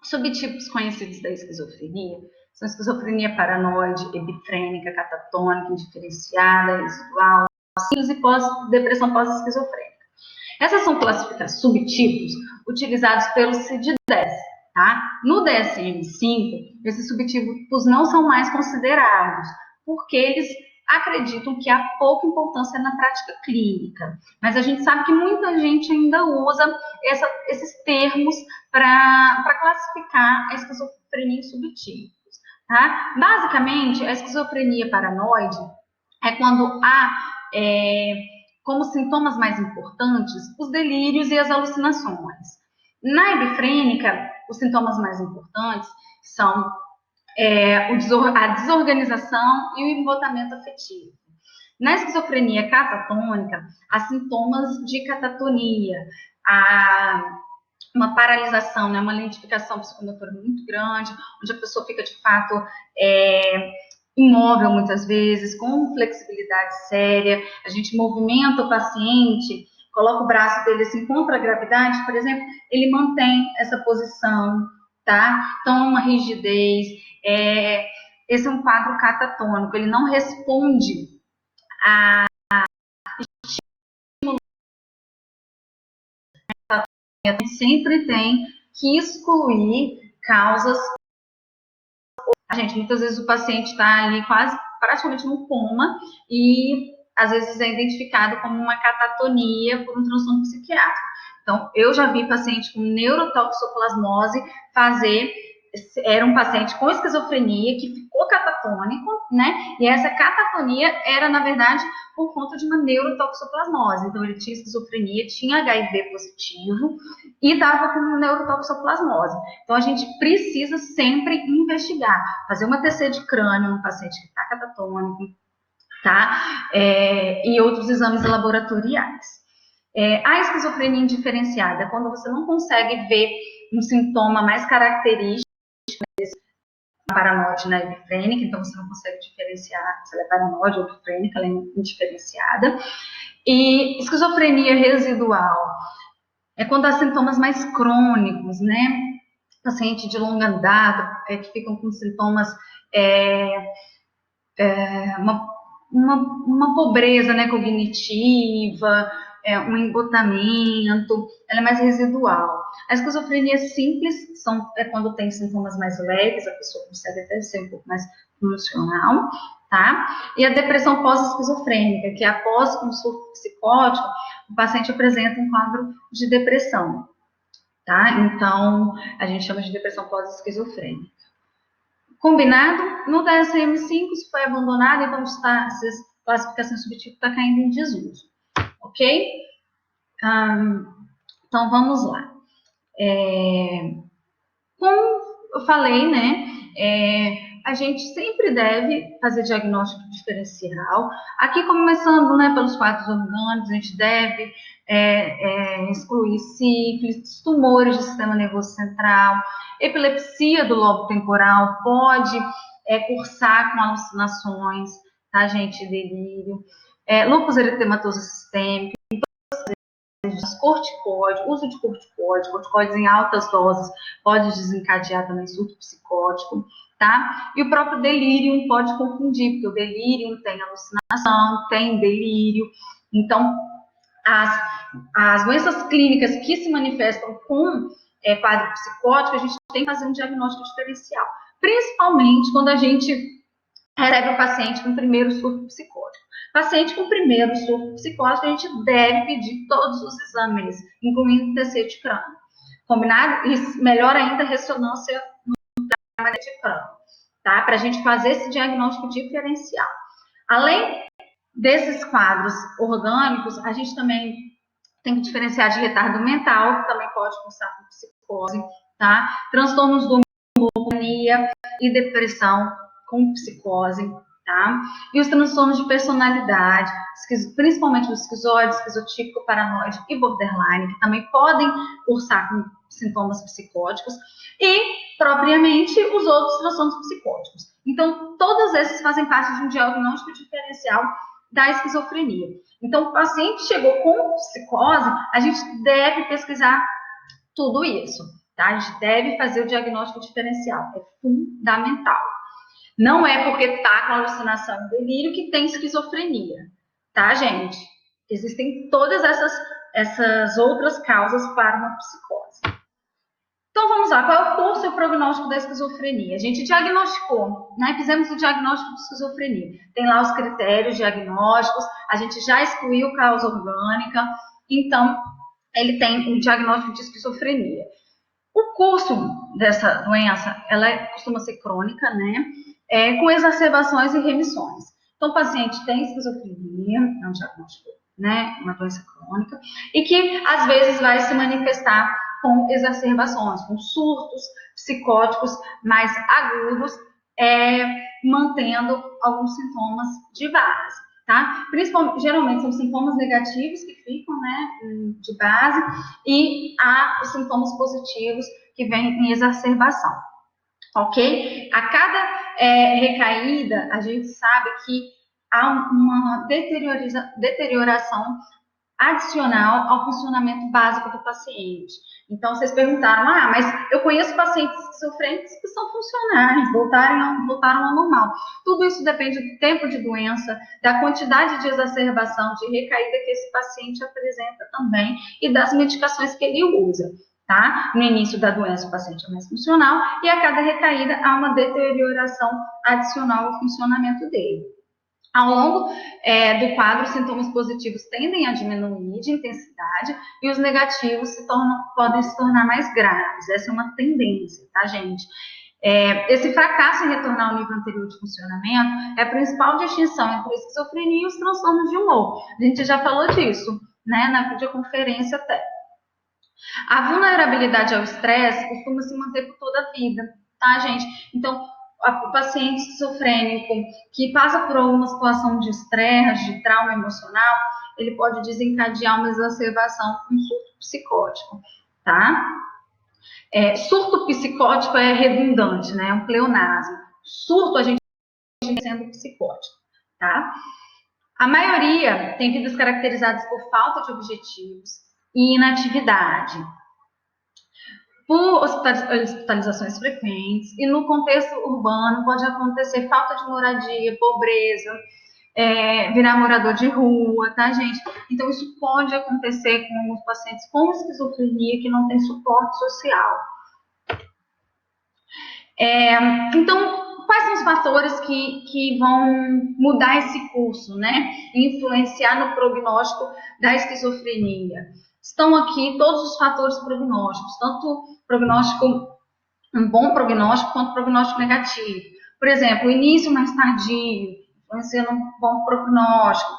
Subtipos conhecidos da esquizofrenia são esquizofrenia paranoide, epifrênica, catatônica, indiferenciada, residual, e depressão pós-esquizofrênica. Essas são subtipos utilizados pelo CID-10. Tá? No DSM-5, esses subtipos não são mais considerados, porque eles acreditam que há pouca importância na prática clínica. Mas a gente sabe que muita gente ainda usa esses termos para classificar a esquizofrenia em subtipos. Tá? Basicamente, a esquizofrenia paranoide é quando há, como sintomas mais importantes, os delírios e as alucinações. Na epifrênica, os sintomas mais importantes são a desorganização e o embotamento afetivo. Na esquizofrenia catatônica, há sintomas de catatonia, uma paralisação, né, uma lentificação psicomotora muito grande, onde a pessoa fica de fato imóvel muitas vezes, com flexibilidade séria, a gente movimenta o paciente, coloca o braço dele assim contra a gravidade, por exemplo, ele mantém essa posição, tá? Então, uma rigidez, esse é um quadro catatônico, ele não responde a sempre tem que excluir causas. Muitas vezes o paciente está ali praticamente no coma e às vezes é identificado como uma catatonia por um transtorno psiquiátrico. Então, eu já vi paciente com neurotoxoplasmose era um paciente com esquizofrenia que ficou catatônico, né? E essa catatonia era, na verdade, por conta de uma neurotoxoplasmose. Então, ele tinha esquizofrenia, tinha HIV positivo e estava com neurotoxoplasmose. Então, a gente precisa sempre investigar, fazer uma TC de crânio no paciente que está catatônico, tá? E outros exames laboratoriais. A esquizofrenia indiferenciada é quando você não consegue ver um sintoma mais característico da paranoide na epifrênica, então você não consegue diferenciar se ela é paranoide ou epifrênica, ela é indiferenciada. E esquizofrenia residual é quando há sintomas mais crônicos, né? Paciente de longa data, que ficam com sintomas, uma pobreza, né, cognitiva, um embotamento, ela é mais residual. A esquizofrenia simples é quando tem sintomas mais leves, a pessoa consegue até ser um pouco mais funcional, tá? E a depressão pós-esquizofrênica, que é após um surto psicótico, o paciente apresenta um quadro de depressão, tá? Então, a gente chama de depressão pós-esquizofrênica. Combinado? No DSM-5, isso foi abandonado, então essa classificação subtipo está caindo em desuso. Ok? Então, vamos lá. Como eu falei, né? A gente sempre deve fazer diagnóstico diferencial. Aqui, começando, né, pelos quadros orgânicos, a gente deve excluir sífilis, tumores do sistema nervoso central, epilepsia do lobo temporal, pode cursar com alucinações, tá, gente? Delírio. Lúpus eritematoso sistêmico, corticóide, uso de corticóides em altas doses pode desencadear também surto psicótico, tá? E o próprio delírio pode confundir, porque o delírio tem alucinação, tem delírio. Então, as doenças clínicas que se manifestam com quadro psicótico, a gente tem que fazer um diagnóstico diferencial, principalmente quando a gente recebe o paciente com o primeiro surto psicótico. Paciente com o primeiro surto psicótico, a gente deve pedir todos os exames, incluindo TC de crânio. Combinado? E melhor ainda, ressonância no de crânio, tá? Para a gente fazer esse diagnóstico diferencial. Além desses quadros orgânicos, a gente também tem que diferenciar de retardo mental, que também pode cursar com psicose, tá? Transtornos do humor e depressão com psicose, tá? E os transtornos de personalidade, principalmente o esquizoide, esquizotípico, paranoide e borderline, que também podem cursar com sintomas psicóticos, e propriamente os outros transtornos psicóticos. Então, todos esses fazem parte de um diagnóstico diferencial da esquizofrenia. Então, o paciente chegou com psicose, a gente deve pesquisar tudo isso, tá? A gente deve fazer o diagnóstico diferencial, é fundamental. Não é porque está com alucinação e delírio que tem esquizofrenia, tá, gente? Existem todas essas outras causas para uma psicose. Então vamos lá, qual é o curso e o prognóstico da esquizofrenia? A gente diagnosticou, né? Fizemos o diagnóstico de esquizofrenia. Tem lá os critérios diagnósticos, a gente já excluiu causa orgânica, então ele tem um diagnóstico de esquizofrenia. O curso dessa doença, ela costuma ser crônica, né? Com exacerbações e remissões. Então, o paciente tem esquizofrenia, é um diagnóstico, né? Uma doença crônica, e que às vezes vai se manifestar com exacerbações, com surtos psicóticos mais agudos, mantendo alguns sintomas de base. Tá? Principalmente, geralmente são sintomas negativos que ficam, né, de base, e há os sintomas positivos que vêm em exacerbação, ok? A cada recaída, a gente sabe que há uma deterioração adicional ao funcionamento básico do paciente. Então, vocês perguntaram, mas eu conheço pacientes esquizofrênicos que são funcionais, voltaram ao normal. Tudo isso depende do tempo de doença, da quantidade de exacerbação, de recaída que esse paciente apresenta também e das medicações que ele usa. Tá? No início da doença, o paciente é mais funcional e a cada recaída há uma deterioração adicional ao funcionamento dele. Ao longo do quadro, os sintomas positivos tendem a diminuir de intensidade e os negativos podem se tornar mais graves. Essa é uma tendência, tá, gente? Esse fracasso em retornar ao nível anterior de funcionamento é a principal distinção entre a esquizofrenia e os transtornos de humor. A gente já falou disso, né, na videoconferência até. A vulnerabilidade ao estresse costuma se manter por toda a vida, tá, gente? Então, o paciente esquizofrênico que passa por alguma situação de estresse, de trauma emocional, ele pode desencadear uma exacerbação, um surto psicótico, tá? Surto psicótico é redundante, né? É um pleonasmo. Surto a gente sendo psicótico, tá? A maioria tem vidas caracterizadas por falta de objetivos e inatividade, por hospitalizações frequentes, e no contexto urbano pode acontecer falta de moradia, pobreza, virar morador de rua, tá, gente? Então, isso pode acontecer com os pacientes com esquizofrenia que não tem suporte social. Então, quais são os fatores que vão mudar esse curso, né? Influenciar no prognóstico da esquizofrenia? Estão aqui todos os fatores prognósticos, tanto um bom prognóstico quanto prognóstico negativo. Por exemplo, o início mais tardio, influenciando um bom prognóstico,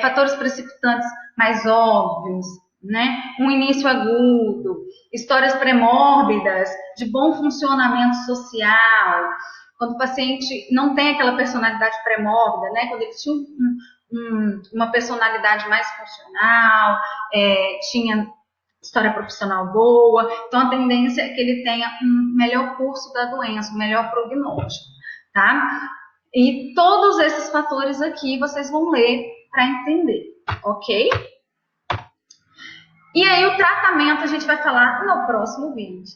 fatores precipitantes mais óbvios, né? Um início agudo, histórias pré-mórbidas, de bom funcionamento social, quando o paciente não tem aquela personalidade pré-mórbida, né? Quando ele tinha uma personalidade mais funcional, tinha história profissional boa, então a tendência é que ele tenha um melhor curso da doença, um melhor prognóstico, tá? E todos esses fatores aqui vocês vão ler para entender, ok? E aí o tratamento a gente vai falar no próximo vídeo.